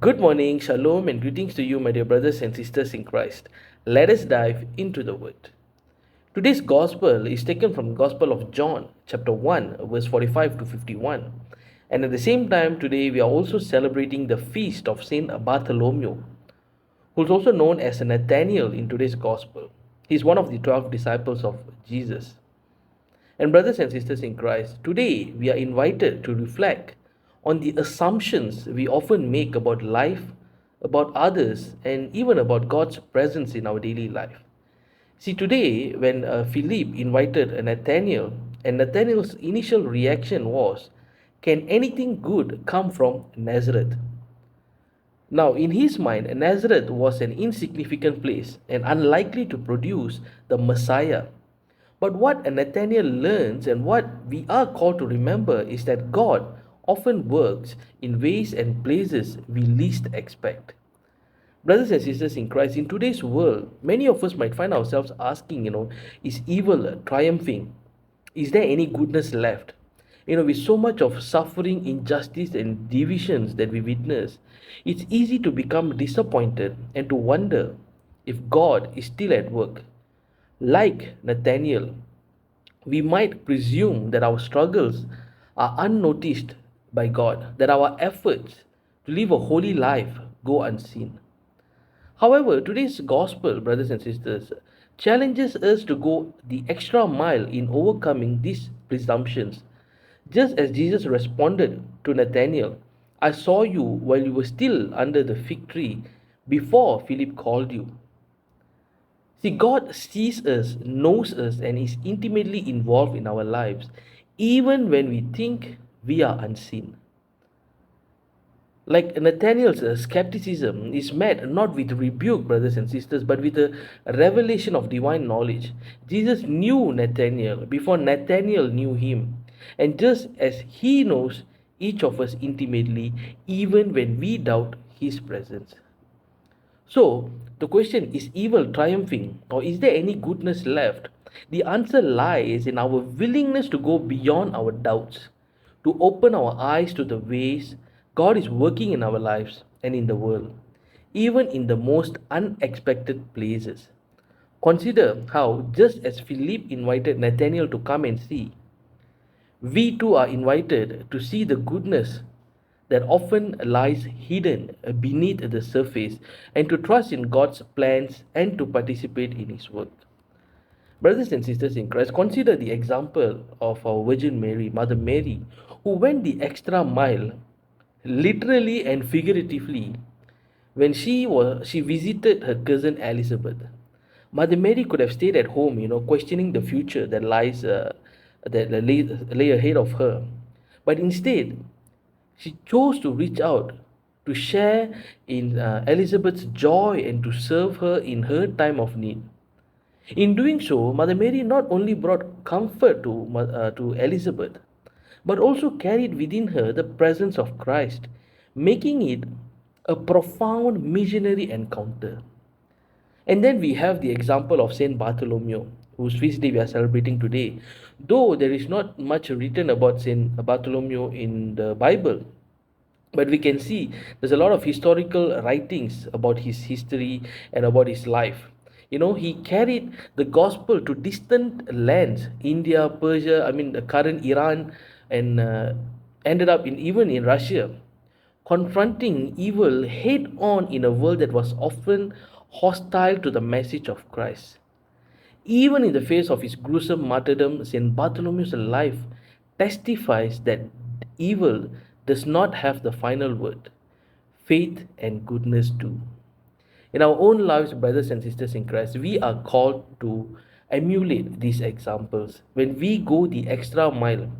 Good morning, shalom, and greetings to you, my dear brothers and sisters in Christ. Let us dive into the Word. Today's Gospel is taken from Gospel of John, chapter 1, verse 45 to 51. And at the same time, today we are also celebrating the feast of Saint Bartholomew, who is also known as Nathaniel in today's Gospel. He is one of the 12 disciples of Jesus. And brothers and sisters in Christ, today we are invited to reflect on the assumptions we often make about life, about others, and even about God's presence in our daily life. See, today when Philip invited Nathaniel, and Nathaniel's initial reaction was, can anything good come from Nazareth? Now, in his mind, Nazareth was an insignificant place and unlikely to produce the Messiah. But what Nathaniel learns and what we are called to remember is that God often works in ways and places we least expect. Brothers and sisters in Christ, in today's world, many of us might find ourselves asking, is evil triumphing? Is there any goodness left? With so much of suffering, injustice, and divisions that we witness, it's easy to become disappointed and to wonder if God is still at work. Like Nathaniel, we might presume that our struggles are unnoticed by God, that our efforts to live a holy life go unseen. However, today's gospel, brothers and sisters, challenges us to go the extra mile in overcoming these presumptions. Just as Jesus responded to Nathanael, I saw you while you were still under the fig tree before Philip called you. See, God sees us, knows us, and is intimately involved in our lives, even when we think we are unseen. Like Nathaniel's skepticism is met not with rebuke, brothers and sisters, but with a revelation of divine knowledge. Jesus knew Nathaniel before Nathaniel knew him. And just as he knows each of us intimately, even when we doubt his presence. So, the question is evil triumphing or is there any goodness left? The answer lies in our willingness to go beyond our doubts, to open our eyes to the ways God is working in our lives and in the world, even in the most unexpected places. Consider how, just as Philip invited Nathanael to come and see, we too are invited to see the goodness that often lies hidden beneath the surface and to trust in God's plans and to participate in His work. Brothers and sisters in Christ, consider the example of our Virgin Mary, Mother Mary, who went the extra mile, literally and figuratively, when she visited her cousin Elizabeth. Mother Mary could have stayed at home, questioning the future that lay ahead of her. But instead, she chose to reach out, to share in Elizabeth's joy and to serve her in her time of need. In doing so, Mother Mary not only brought comfort to Elizabeth, but also carried within her the presence of Christ, making it a profound missionary encounter. And then we have the example of Saint Bartholomew, whose feast day we are celebrating today. Though there is not much written about Saint Bartholomew in the Bible, but we can see there's a lot of historical writings about his history and about his life. He carried the gospel to distant lands, India, Persia, the current Iran, and ended up even in Russia, confronting evil head on in a world that was often hostile to the message of Christ. Even in the face of his gruesome martyrdom, St. Bartholomew's life testifies that evil does not have the final word. Faith and goodness do. In our own lives, brothers and sisters in Christ, we are called to emulate these examples. When we go the extra mile,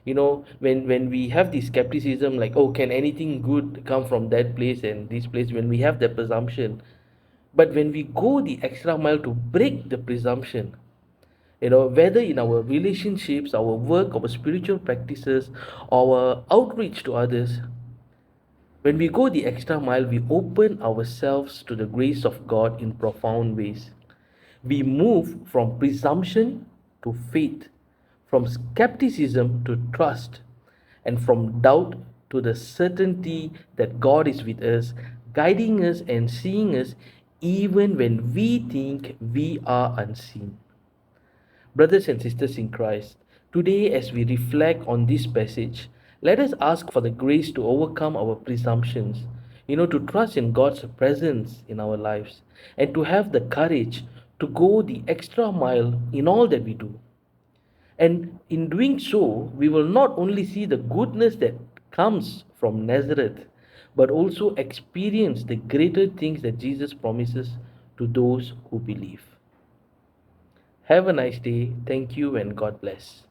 when we have this skepticism like, oh, can anything good come from that place and this place, when we have that presumption, but when we go the extra mile to break the presumption, whether in our relationships, our work, our spiritual practices, our outreach to others, when we go the extra mile, we open ourselves to the grace of God in profound ways. We move from presumption to faith, from skepticism to trust, and from doubt to the certainty that God is with us, guiding us and seeing us even when we think we are unseen. Brothers and sisters in Christ, today as we reflect on this passage, let us ask for the grace to overcome our presumptions, to trust in God's presence in our lives, and to have the courage to go the extra mile in all that we do. And in doing so, we will not only see the goodness that comes from Nazareth, but also experience the greater things that Jesus promises to those who believe. Have a nice day. Thank you and God bless.